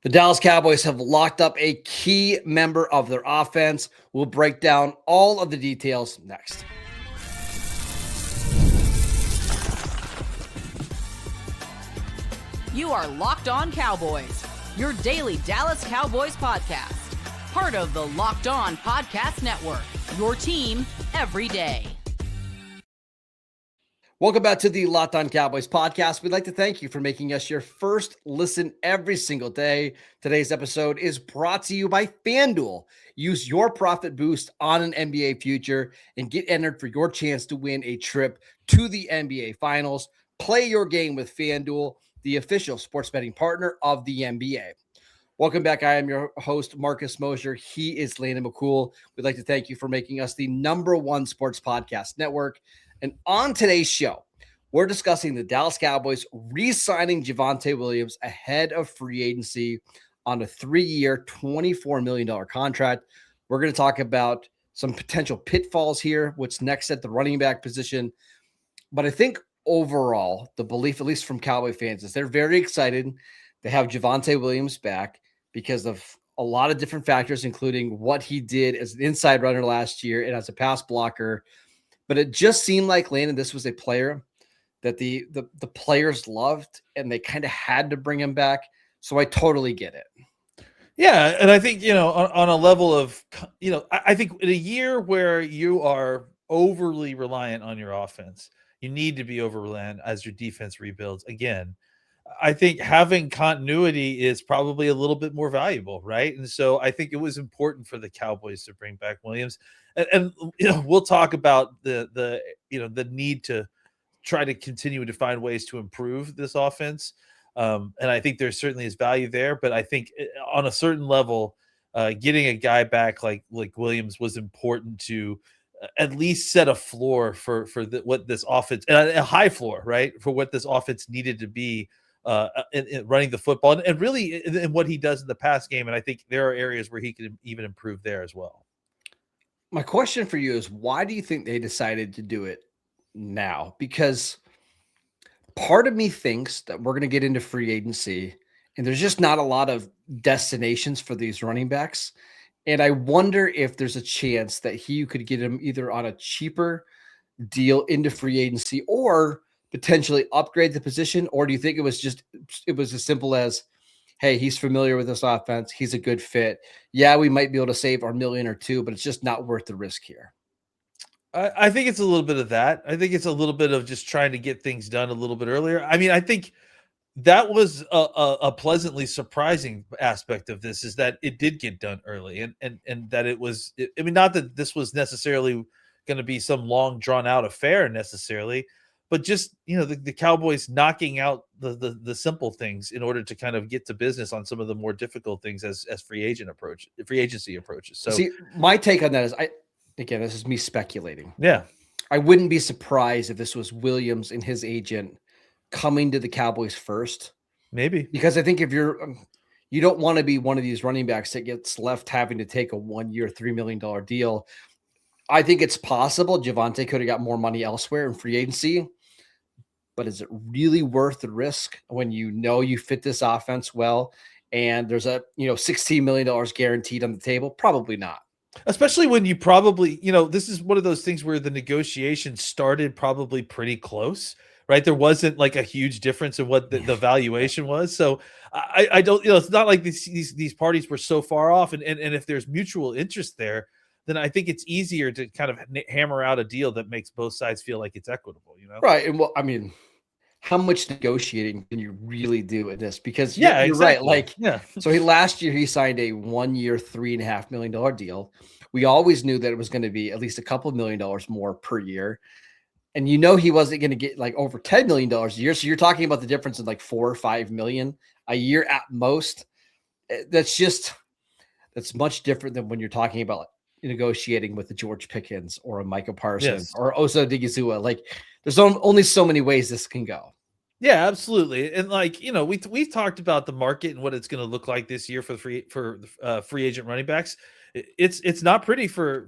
The Dallas Cowboys have locked up a key member of their offense. We'll break down all of the details next. You are Locked On Cowboys, your daily Dallas Cowboys podcast. Part of the Locked On Podcast Network, your team every day. Welcome back to the Locked On Cowboys podcast. We'd like to thank you for making us your first listen every single day. Today's episode is brought to you by FanDuel. Use your profit boost on an NBA future and get entered for your chance to win a trip to the NBA Finals. Play your game with FanDuel, the official sports betting partner of the NBA. Welcome back. I am your host, Marcus Mosher. He is Landon McCool. We'd like to thank you for making us the #1 sports podcast network. And on today's show, we're discussing the Dallas Cowboys re-signing Javonte Williams ahead of free agency on a 3-year, $24 million contract. We're going to talk about some potential pitfalls here, what's next at the running back position. But I think overall, the belief, at least from Cowboy fans, is they're very excited to have Javonte Williams back because of a lot of different factors, including what he did as an inside runner last year and as a pass blocker. But it just seemed like, Landon, this was a player that the players loved, and they kind of had to bring him back. So I totally get it. Yeah, and I think, on a level of, I think in a year where you are overly reliant on your offense, you need to be over reliant as your defense rebuilds. Again, I think having continuity is probably a little bit more valuable, right? And so I think it was important for the Cowboys to bring back Williams. And we'll talk about the need to try to continue to find ways to improve this offense. And I think there certainly is value there, but I think on a certain level, getting a guy back like Williams was important to at least set a floor for what this offense, and a high floor, right, for what this offense needed to be in running the football, and really in what he does in the pass game. And I think there are areas where he could even improve there as well. My question for you is, why do you think they decided to do it now? Because part of me thinks that we're going to get into free agency and there's just not a lot of destinations for these running backs. And I wonder if there's a chance that you could get him either on a cheaper deal into free agency or potentially upgrade the position. Or do you think it was as simple as, hey, he's familiar with this offense, he's a good fit. Yeah, we might be able to save our $1 or $2 million, but it's just not worth the risk here. I think it's a little bit of that. I think it's a little bit of just trying to get things done a little bit earlier. I mean, I think that was a pleasantly surprising aspect of this, is that it did get done early, and that it was, I mean, not that this was necessarily going to be some long drawn out affair necessarily, but just, the Cowboys knocking out the simple things in order to kind of get to business on some of the more difficult things as free agency approaches. So see, my take on that is, again, this is me speculating. Yeah. I wouldn't be surprised if this was Williams and his agent coming to the Cowboys first. Maybe. Because I think if you don't want to be one of these running backs that gets left having to take a 1-year, $3 million deal. I think it's possible Javonte could have got more money elsewhere in free agency, but is it really worth the risk when you fit this offense well and there's a $16 million guaranteed on the table? Probably not. Especially when you probably, this is one of those things where the negotiation started probably pretty close, right? There wasn't like a huge difference in what the valuation was. So I don't, it's not like these parties were so far off. And if there's mutual interest there, then I think it's easier to kind of hammer out a deal that makes both sides feel like it's equitable, Right. And well, I mean, how much negotiating can you really do in this? Because you're exactly right. So last year he signed a 1-year, $3.5 million deal. We always knew that it was going to be at least a couple of $1 million more per year. And he wasn't going to get like over $10 million a year. So you're talking about the difference in like $4 or $5 million a year at most. That's much different than when you're talking about negotiating with the George Pickens or a Micah Parsons or Osa Odighizuwa. Like, there's only so many ways this can go. Yeah, absolutely. And we've talked about the market and what it's going to look like this year for free agent running backs. It's not pretty for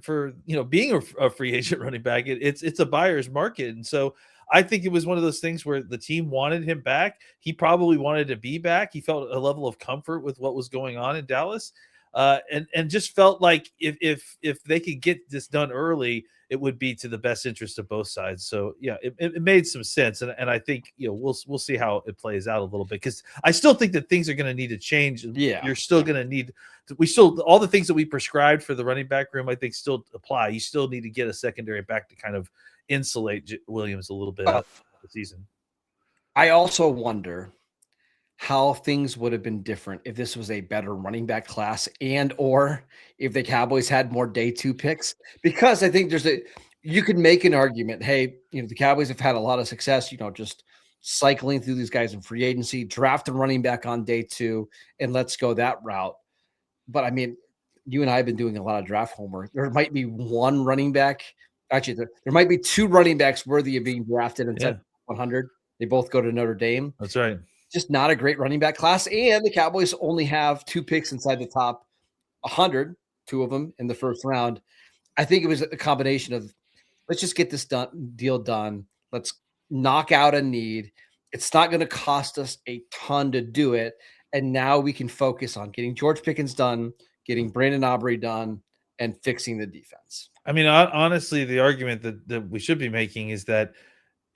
being a free agent running back. It's a buyer's market. And so I think it was one of those things where the team wanted him back. He probably wanted to be back. He felt a level of comfort with what was going on in Dallas, and just felt like if they could get this done early, it would be to the best interest of both sides. So yeah, it made some sense, and I think we'll see how it plays out a little bit, because I still think that things are going to need to change. Yeah, you're still going to need. We still, all the things that we prescribed for the running back room, I think still apply. You still need to get a secondary back to kind of insulate Williams a little bit out of the season. I also wonder how things would have been different if this was a better running back class, and or if the Cowboys had more day 2 picks, because I think you could make an argument. Hey, the Cowboys have had a lot of success, just cycling through these guys in free agency, draft a running back on day 2, and let's go that route. But I mean, you and I have been doing a lot of draft homework. There might be one running back. Actually, there might be 2 running backs worthy of being drafted inside 100. They both go to Notre Dame. That's right. Just not a great running back class. And the Cowboys only have 2 picks inside the top 100, 2 of them in the first round. I think it was a combination of, let's just get this deal done. Let's knock out a need. It's not going to cost us a ton to do it. And now we can focus on getting George Pickens done, getting Brandon Aubrey done, and fixing the defense. I mean, honestly, the argument that we should be making is that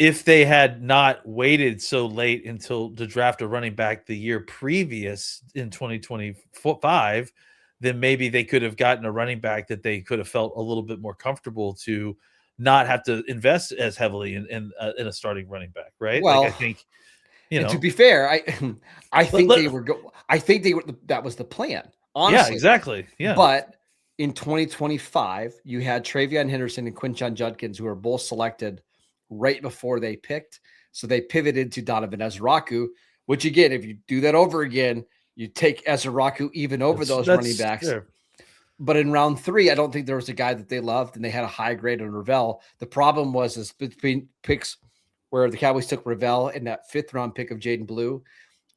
if they had not waited so late until to draft a running back the year previous in 2025, then maybe they could have gotten a running back that they could have felt a little bit more comfortable to not have to invest as heavily in a starting running back, right? Well, like I think, to be fair, I think that was the plan. Honestly. Yeah, exactly. Yeah. But in 2025, you had Travion Henderson and Quinshon Judkins, who were both selected right before they picked. So they pivoted to Donovan Ezraku, which again, if you do that over again, you take Ezraku even over those running backs. Fair. But in round 3, I don't think there was a guy that they loved, and they had a high grade on Ravel. The problem was between picks where the Cowboys took Ravel and that 5th round pick of Jaden Blue,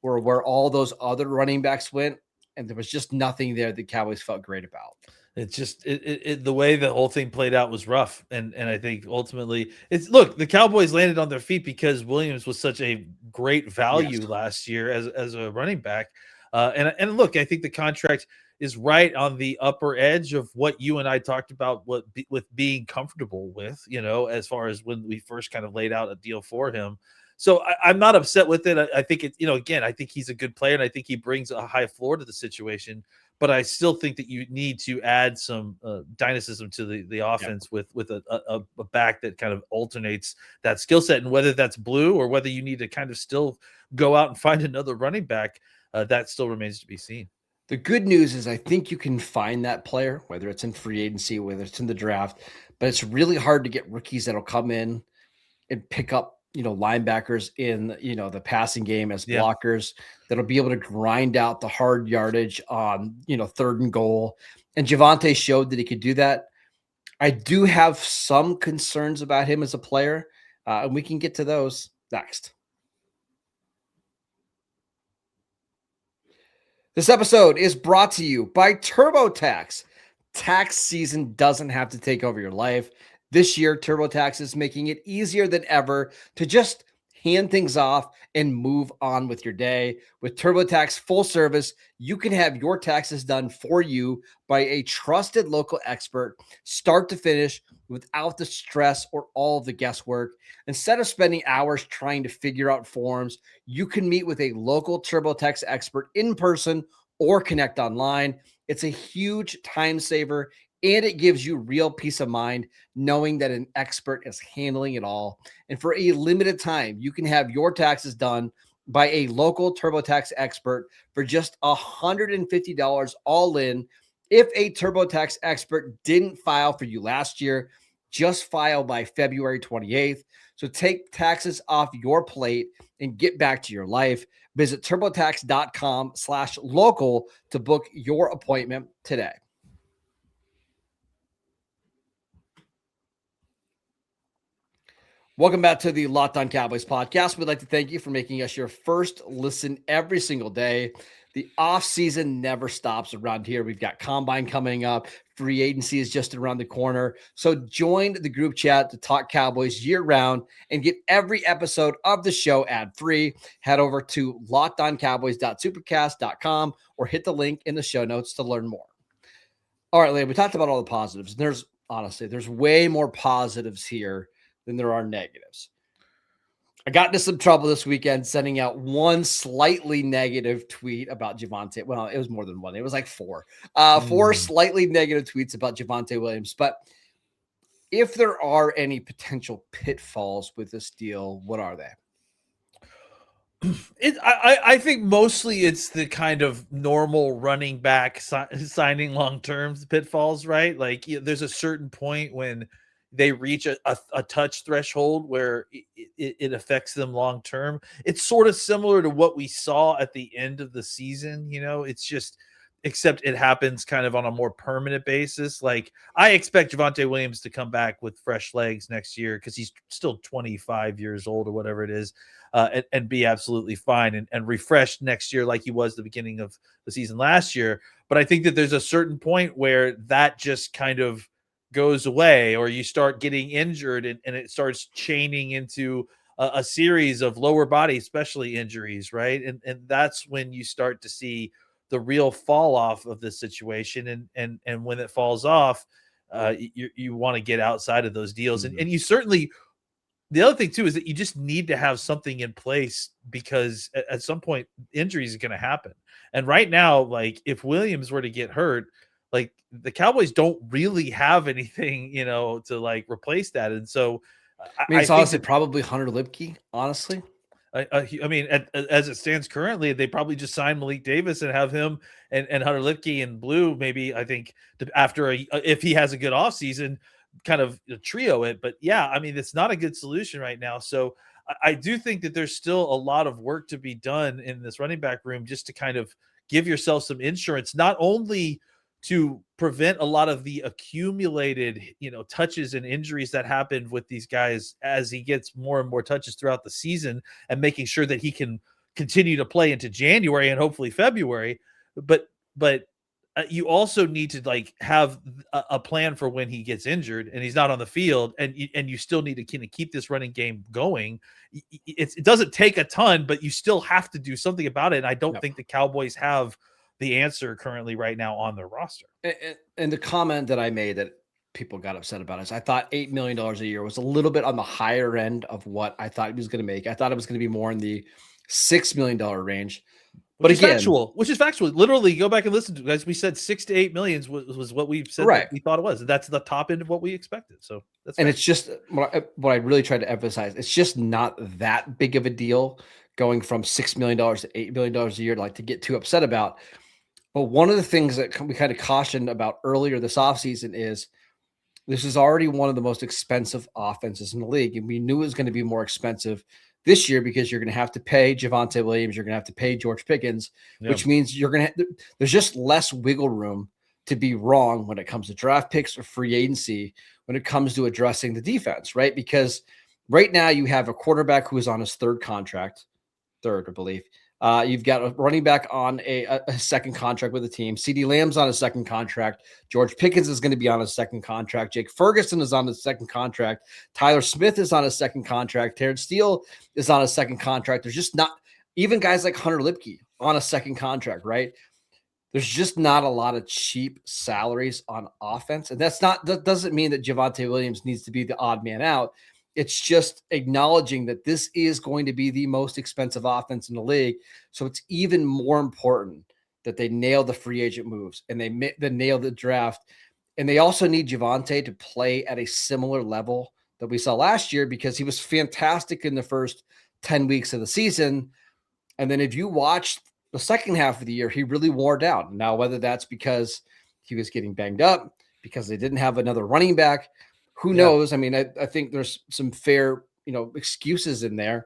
or where all those other running backs went, and there was just nothing there the Cowboys felt great about. It's just the way the whole thing played out was rough, and I think ultimately the Cowboys landed on their feet because Williams was such a great value last year as a running back, and look, I think the contract is right on the upper edge of what you and I talked about with being comfortable with, as far as when we first kind of laid out a deal for him. So I'm not upset with it. I think again, I think he's a good player, and I think he brings a high floor to the situation. But I still think that you need to add some dynamism to the offense with a back that kind of alternates that skill set. And whether that's Blue or whether you need to kind of still go out and find another running back, that still remains to be seen. The good news is I think you can find that player, whether it's in free agency, whether it's in the draft, but it's really hard to get rookies that'll come in and pick up linebackers in, the passing game as blockers that'll be able to grind out the hard yardage on, 3rd and goal. And Javonte showed that he could do that. I do have some concerns about him as a player, and we can get to those next. This episode is brought to you by TurboTax. Tax season doesn't have to take over your life. This year, TurboTax is making it easier than ever to just hand things off and move on with your day. With TurboTax full service, you can have your taxes done for you by a trusted local expert, start to finish, without the stress or all of the guesswork. Instead of spending hours trying to figure out forms, you can meet with a local TurboTax expert in person or connect online. It's a huge time saver, and it gives you real peace of mind knowing that an expert is handling it all. And for a limited time, you can have your taxes done by a local TurboTax expert for just $150 all in. If a TurboTax expert didn't file for you last year, just file by February 28th. So take taxes off your plate and get back to your life. Visit TurboTax.com/local to book your appointment today. Welcome back to the Locked On Cowboys podcast. We'd like to thank you for making us your first listen every single day. The offseason never stops around here. We've got Combine coming up. Free agency is just around the corner. So join the group chat to talk Cowboys year-round and get every episode of the show ad-free. Head over to lockedoncowboys.supercast.com or hit the link in the show notes to learn more. All right, Liam, we talked about all the positives. There's way more positives here than there are negatives. I got into some trouble this weekend sending out one slightly negative tweet about Javonte. Well, it was more than one. It was like four. Four slightly negative tweets about Javonte Williams. But if there are any potential pitfalls with this deal, what are they? I think mostly it's the kind of normal running back signing long-term pitfalls, right? Like there's a certain point when they reach a touch threshold where it affects them long term. It's sort of similar to what we saw at the end of the season. It's just, except it happens kind of on a more permanent basis. Like I expect Javonte Williams to come back with fresh legs next year because he's still 25 years old or whatever it is, and be absolutely fine and refreshed next year like he was the beginning of the season last year. But I think that there's a certain point where that just kind of goes away, or you start getting injured and it starts chaining into a series of lower body, especially injuries, right? And that's when you start to see the real fall off of the situation. And when it falls off, you want to get outside of those deals. Mm-hmm. And you certainly, the other thing too, is that you just need to have something in place because at some point injuries are going to happen. And right now, like if Williams were to get hurt, like the Cowboys don't really have anything, to like replace that. And so I mean, it's honestly probably Hunter Lipke, honestly. I mean, as it stands currently, they probably just sign Malik Davis and have him and Hunter Lipke and Blue, maybe I think after if he has a good offseason, kind of trio it. But yeah, I mean, it's not a good solution right now. So I do think that there's still a lot of work to be done in this running back room just to kind of give yourself some insurance, not only to prevent a lot of the accumulated, touches and injuries that happen with these guys as he gets more and more touches throughout the season and making sure that he can continue to play into January and hopefully February. But you also need to like have a plan for when he gets injured and he's not on the field, and you still need to kind of keep this running game going. It doesn't take a ton, but you still have to do something about it. And I don't think the Cowboys have the answer currently right now on their roster. And the comment that I made that people got upset about is I thought $8 million a year was a little bit on the higher end of what I thought he was going to make. I thought it was going to be more in the $6 million range. But which is factual. Literally, go back and listen to it, guys. We said 6 to 8 millions was what we said that we thought it was. That's the top end of what we expected. So that's it's just what I really tried to emphasize. It's just not that big of a deal going from $6 million to $8 million a year, like to get too upset about. But one of the things that we kind of cautioned about earlier this offseason is this is already one of the most expensive offenses in the league. And we knew it was going to be more expensive this year because you're going to have to pay Javonte Williams. You're going to have to pay George Pickens, which means there's just less wiggle room to be wrong when it comes to draft picks or free agency, when it comes to addressing the defense, right? Because right now you have a quarterback who is on his third, I believe. You've got a running back on a second contract with the team. CeeDee Lamb's on a second contract. George Pickens is going to be on a second contract. Jake Ferguson is on a second contract. Tyler Smith is on a second contract. Terrence Steele is on a second contract. There's just not even guys like Hunter Lipke on a second contract, right? There's just not a lot of cheap salaries on offense. And that doesn't mean that Javonte Williams needs to be the odd man out. It's just acknowledging that this is going to be the most expensive offense in the league. So it's even more important that they nail the free agent moves and they nail the draft. And they also need Javonte to play at a similar level that we saw last year because he was fantastic in the first 10 weeks of the season. And then if you watch the second half of the year, he really wore down. Now, whether that's because he was getting banged up, because they didn't have another running back, who knows? I mean, I think there's some fair, excuses in there,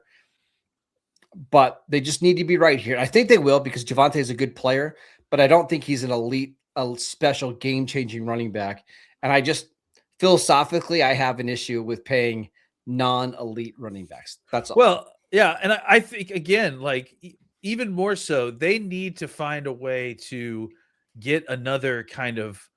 but they just need to be right here. I think they will because Javonte is a good player, but I don't think he's an elite, a special game-changing running back. And I just philosophically, I have an issue with paying non-elite running backs. That's all. Well, yeah, and I think again, like even more so, they need to find a way to get another kind of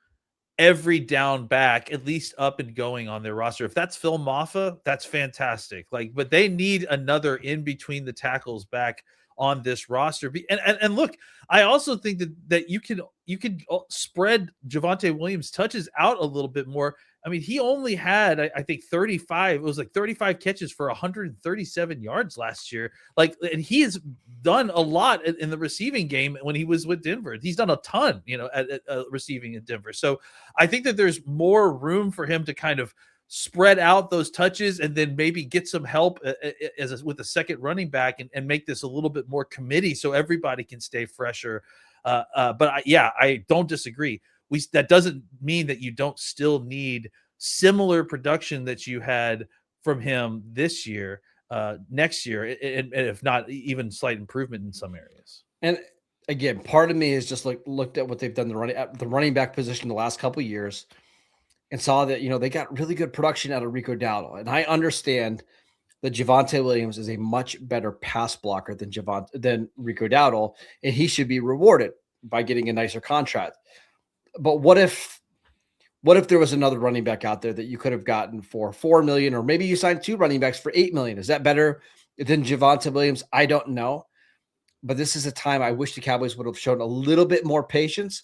every down back at least up and going on their roster. If that's Phil Maffa, that's fantastic. Like, but they need another in between the tackles back on this roster. And look, I also think that you can spread Javonte Williams touches out a little bit more. I mean, he only had, I think 35, it was like 35 catches for 137 yards last year. Like, and he has done a lot in the receiving game when he was with Denver. He's done a ton, at receiving in Denver. So I think that there's more room for him to kind of spread out those touches and then maybe get some help with a second running back and make this a little bit more committee so everybody can stay fresher. I don't disagree. That doesn't mean that you don't still need similar production that you had from him this year, next year, and if not even slight improvement in some areas. And again, part of me is just looked at what they've done the running back position the last couple of years and saw that, they got really good production out of Rico Dowdle. And I understand that Javonte Williams is a much better pass blocker than Rico Dowdle, and he should be rewarded by getting a nicer contract. But what if there was another running back out there that you could have gotten for $4 million, or maybe you signed two running backs for $8 million? Is that better than Javonte Williams? I don't know. But this is a time I wish the Cowboys would have shown a little bit more patience.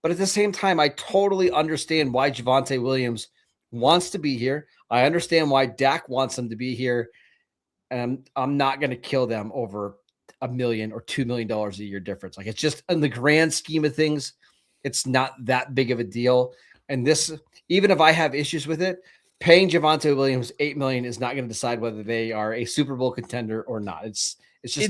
But at the same time, I totally understand why Javonte Williams wants to be here. I understand why Dak wants him to be here. And I'm not going to kill them over $1 million or $2 million a year difference. Like, it's just in the grand scheme of things, it's not that big of a deal. And this, even if I have issues with it, paying Javonte Williams $8 million is not going to decide whether they are a Super Bowl contender or not. It's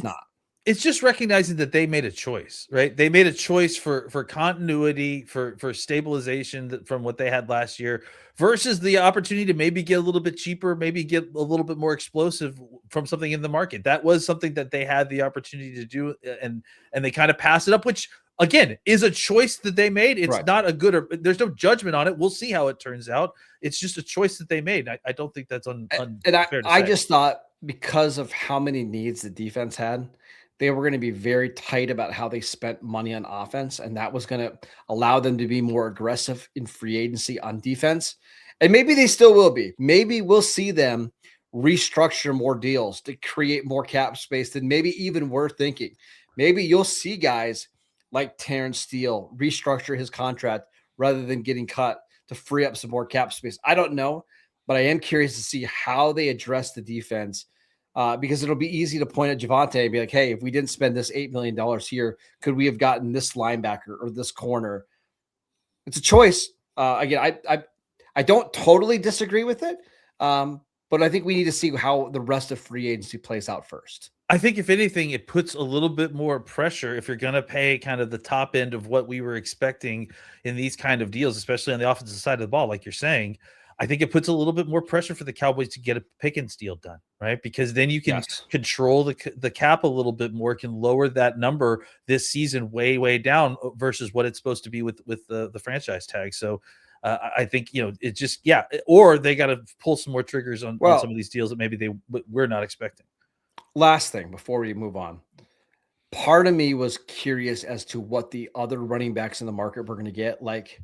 not. It's just recognizing that they made a choice, right? They made a choice for continuity, for stabilization from what they had last year versus the opportunity to maybe get a little bit cheaper, maybe get a little bit more explosive from something in the market. That was something that they had the opportunity to do, and they kind of passed it up, which again is a choice that they made. It's right. not a good, or there's no judgment on it. We'll see how it turns out. It's just a choice that they made. I don't think that's unfair to I say. just thought because of how many needs the defense had, they were going to be very tight about how they spent money on offense, and that was going to allow them to be more aggressive in free agency on defense. And maybe they still will be. Maybe we'll see them restructure more deals to create more cap space than maybe even we're thinking. Maybe you'll see guys like Terrence Steele restructure his contract rather than getting cut to free up some more cap space. I don't know, but I am curious to see how they address the defense. Because it'll be easy to point at Javonte and be like, hey, if we didn't spend this $8 million here, could we have gotten this linebacker or this corner? It's a choice. Again, I don't totally disagree with it, but I think we need to see how the rest of free agency plays out first. I think if anything, it puts a little bit more pressure if you're going to pay kind of the top end of what we were expecting in these kind of deals, especially on the offensive side of the ball, like you're saying. I think it puts a little bit more pressure for the Cowboys to get a Pickens deal done, right? Because then you can control the cap a little bit more, can lower that number this season way, way down versus what it's supposed to be with the franchise tag. So I think, it just, or they got to pull some more triggers on some of these deals that maybe we're not expecting. Last thing before we move on. Part of me was curious as to what the other running backs in the market were going to get. Like,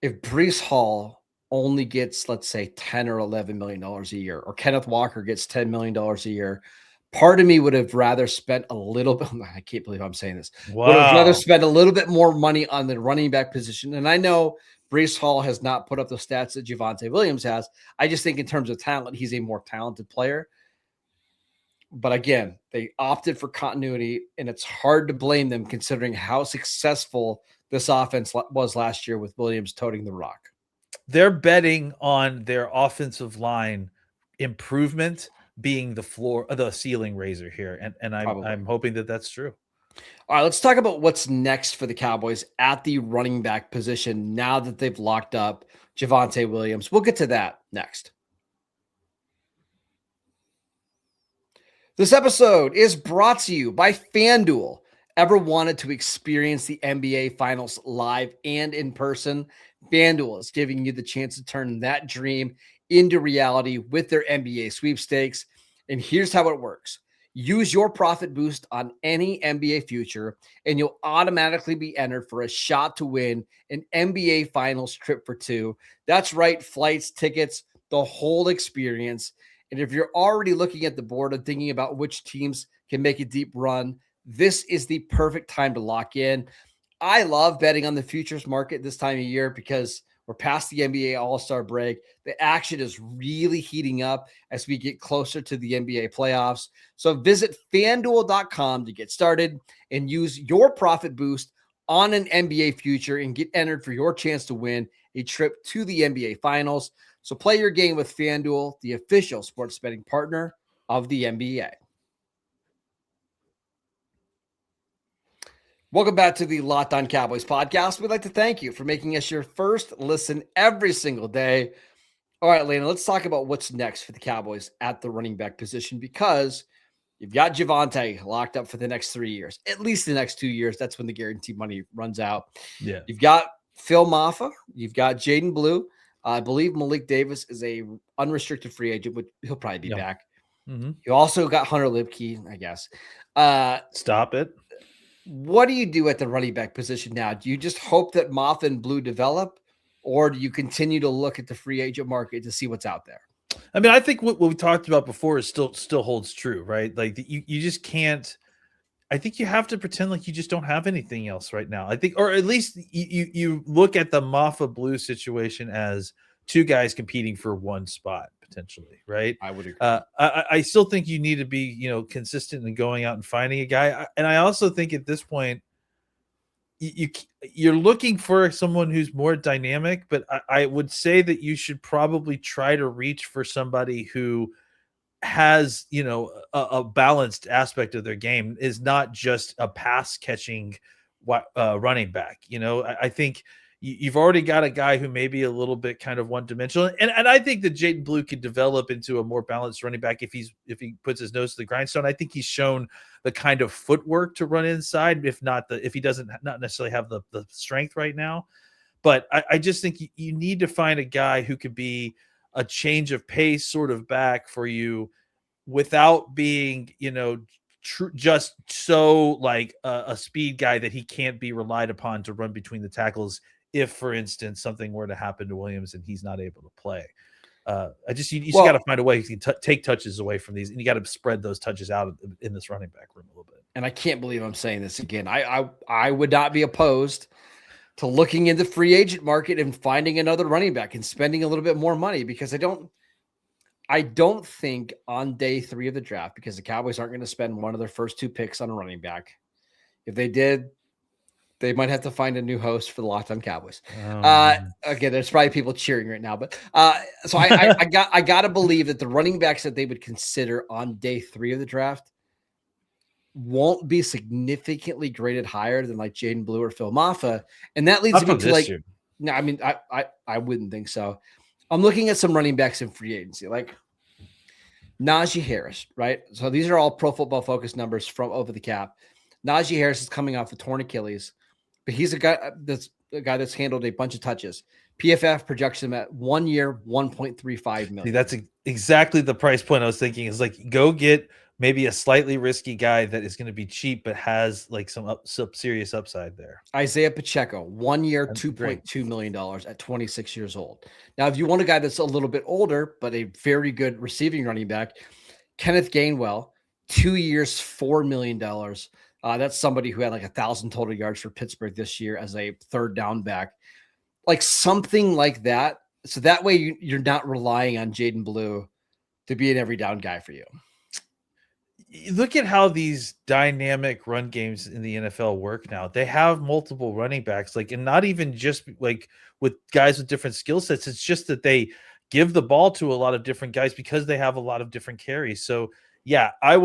if Breece Hall only gets, let's say, $10 or $11 million a year, or Kenneth Walker gets $10 million a year, part of me would have rather spent a little bit. I can't believe I'm saying this. Wow. Would have rather spent a little bit more money on the running back position. And I know Breece Hall has not put up the stats that Javonte Williams has. I just think in terms of talent, he's a more talented player. But again, they opted for continuity, and it's hard to blame them considering how successful this offense was last year with Williams toting the rock. They're betting on their offensive line improvement being the ceiling raiser here. And I'm hoping that that's true. All right, let's talk about what's next for the Cowboys at the running back position now that they've locked up Javonte Williams. We'll get to that next. This episode is brought to you by FanDuel. Ever wanted to experience the NBA Finals live and in person? FanDuel is giving you the chance to turn that dream into reality with their NBA sweepstakes. And here's how it works. Use your profit boost on any NBA future, and you'll automatically be entered for a shot to win an NBA Finals trip for two. That's right, flights, tickets, the whole experience. And if you're already looking at the board and thinking about which teams can make a deep run, this is the perfect time to lock in. I love betting on the futures market this time of year because we're past the NBA All-Star break. The action is really heating up as we get closer to the NBA playoffs. So visit FanDuel.com to get started and use your profit boost on an NBA future and get entered for your chance to win a trip to the NBA Finals. So play your game with FanDuel, the official sports betting partner of the NBA. Welcome back to the Locked On Cowboys podcast. We'd like to thank you for making us your first listen every single day. All right, Lena, let's talk about what's next for the Cowboys at the running back position, because you've got Javonte locked up for the next 3 years, at least the next 2 years. That's when the guaranteed money runs out. Yeah. You've got Phil Maffa. You've got Jaden Blue. I believe Malik Davis is a unrestricted free agent, but he'll probably be back. Mm-hmm. You also got Hunter Lipke, I guess. Stop it. What do you do at the running back position now? Do you just hope that Moff and Blue develop, or do you continue to look at the free agent market to see what's out there? I mean, I think what we talked about before is still holds true, right? Like you just can't. I think you have to pretend like you just don't have anything else right now. I think, or at least you look at the Maffa Blue situation as two guys competing for one spot potentially, right? I would agree. I still think you need to be, consistent in going out and finding a guy. And I also think at this point, you're looking for someone who's more dynamic, but I would say that you should probably try to reach for somebody who has, a balanced aspect of their game, is not just a pass catching running back. I think you've already got a guy who may be a little bit kind of one dimensional. And I think that Jaden Blue could develop into a more balanced running back if he puts his nose to the grindstone. I think he's shown the kind of footwork to run inside, if he doesn't not necessarily have the strength right now. But I just think you need to find a guy who could be a change of pace sort of back for you without being, just so like a speed guy that he can't be relied upon to run between the tackles if, for instance, something were to happen to Williams and he's not able to play. You just got to find a way to take touches away from these, and you got to spread those touches out in this running back room a little bit. And I can't believe I'm saying this again. I would not be opposed to looking in the free agent market and finding another running back and spending a little bit more money, because I don't think on day 3 of the draft, because the Cowboys aren't going to spend one of their first 2 picks on a running back. If they did, they might have to find a new host for the Locked On Cowboys. Again, there's probably people cheering right now, but so I got to believe that the running backs that they would consider on day 3 of the draft won't be significantly graded higher than like Jaden Blue or Phil Maffa. And that leads me to like, no, I mean, I wouldn't think so. I'm looking at some running backs in free agency, like Najee Harris, right? So these are all Pro Football Focus numbers from Over the Cap. Najee Harris is coming off a torn Achilles, but he's a guy that's handled a bunch of touches. PFF projects him at 1 year, $1.35 million. See, that's exactly the price point I was thinking. Is like, go get maybe a slightly risky guy that is going to be cheap, but has like some serious upside there. Isaiah Pacheco, 1 year, $2.2 million at 26 years old. Now, if you want a guy that's a little bit older, but a very good receiving running back, Kenneth Gainwell, 2 years, $4 million. That's somebody who had like 1,000 total yards for Pittsburgh this year as a third down back, like something like that. So that way you're not relying on Jaden Blue to be an every down guy for you. Look at how these dynamic run games in the NFL work now. They have multiple running backs, and not even just like with guys with different skill sets. It's just that they give the ball to a lot of different guys because they have a lot of different carries. So yeah, I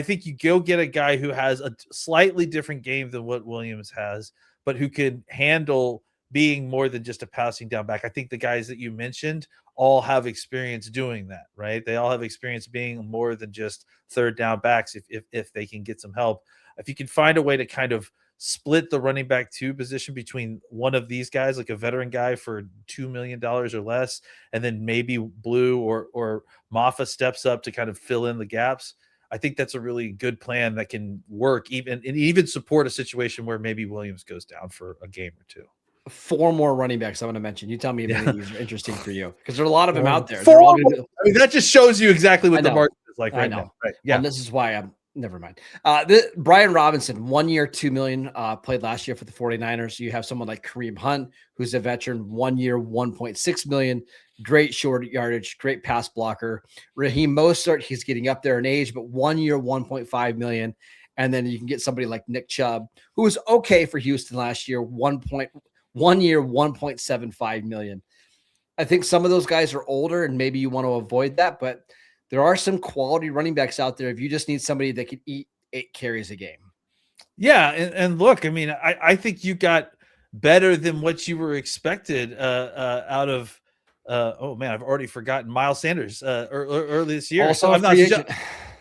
think you go get a guy who has a slightly different game than what Williams has, but who can handle being more than just a passing down back. I think the guys that you mentioned all have experience doing that, right? They all have experience being more than just third down backs if they can get some help. If you can find a way to kind of split the running back 2 position between one of these guys, like a veteran guy for $2 million or less, and then maybe Blue or Maffa steps up to kind of fill in the gaps. I think that's a really good plan that can work even support a situation where maybe Williams goes down for a game or two. 4 more running backs I want to mention. You tell me if any of these are interesting for you, because there are a lot of them out there. 4 They're all gonna be, I mean, that just shows you exactly what the market is like right now. Right. Yeah. And this is why I'm never mind. Brian Robinson, 1 year, $2 million, played last year for the 49ers. You have someone like Kareem Hunt, who's a veteran, 1 year, $1.6 million, great short yardage, great pass blocker. Raheem Mostert, he's getting up there in age, but 1 year, $1.5 million. And then you can get somebody like Nick Chubb, who was okay for Houston last year, 1 year, $1.75 million. I think some of those guys are older and maybe you want to avoid that, but there are some quality running backs out there if you just need somebody that can eat 8 carries a game. Yeah. And look, I mean, I think you got better than what you were expected out of, oh man, I've already forgotten Miles Sanders early this year. Also, so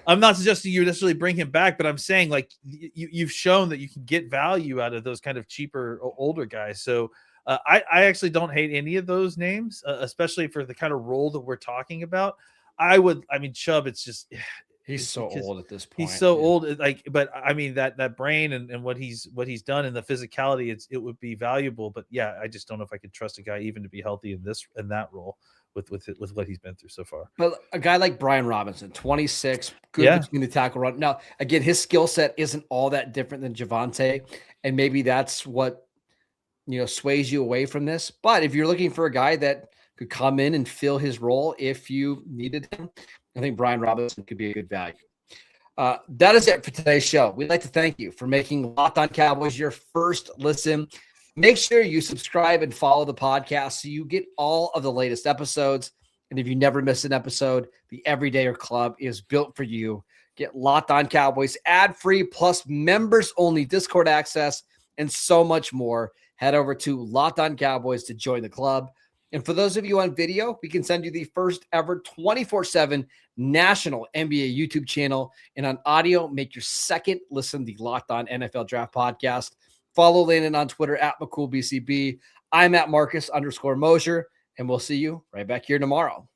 I'm not suggesting you necessarily bring him back, but I'm saying like you've shown that you can get value out of those kind of cheaper older guys. So I actually don't hate any of those names, especially for the kind of role that we're talking about. I mean, Chubb, it's just he's so old at this point. He's so old, like, but I mean that brain and what he's done and the physicality, it would be valuable. But yeah, I just don't know if I could trust a guy even to be healthy in that role with what he's been through so far. But a guy like Brian Robinson, 26, good between the tackle run. Now, again, his skill set isn't all that different than Javonte, and maybe that's what sways you away from this. But if you're looking for a guy that could come in and fill his role if you needed him, I think Brian Robinson could be a good value. That is it for today's show. We'd like to thank you for making Locked On Cowboys your first listen. Make sure you subscribe and follow the podcast so you get all of the latest episodes. And if you never miss an episode, the Everydayer Club is built for you. Get Locked On Cowboys ad-free plus members-only Discord access and so much more. Head over to Locked On Cowboys to join the club. And for those of you on video, we can send you the first ever 24/7 national NBA YouTube channel. And on audio, make your second listen the Locked On NFL Draft Podcast. Follow Landon on Twitter at McCoolBCB. I'm at Marcus _Mosher, and we'll see you right back here tomorrow.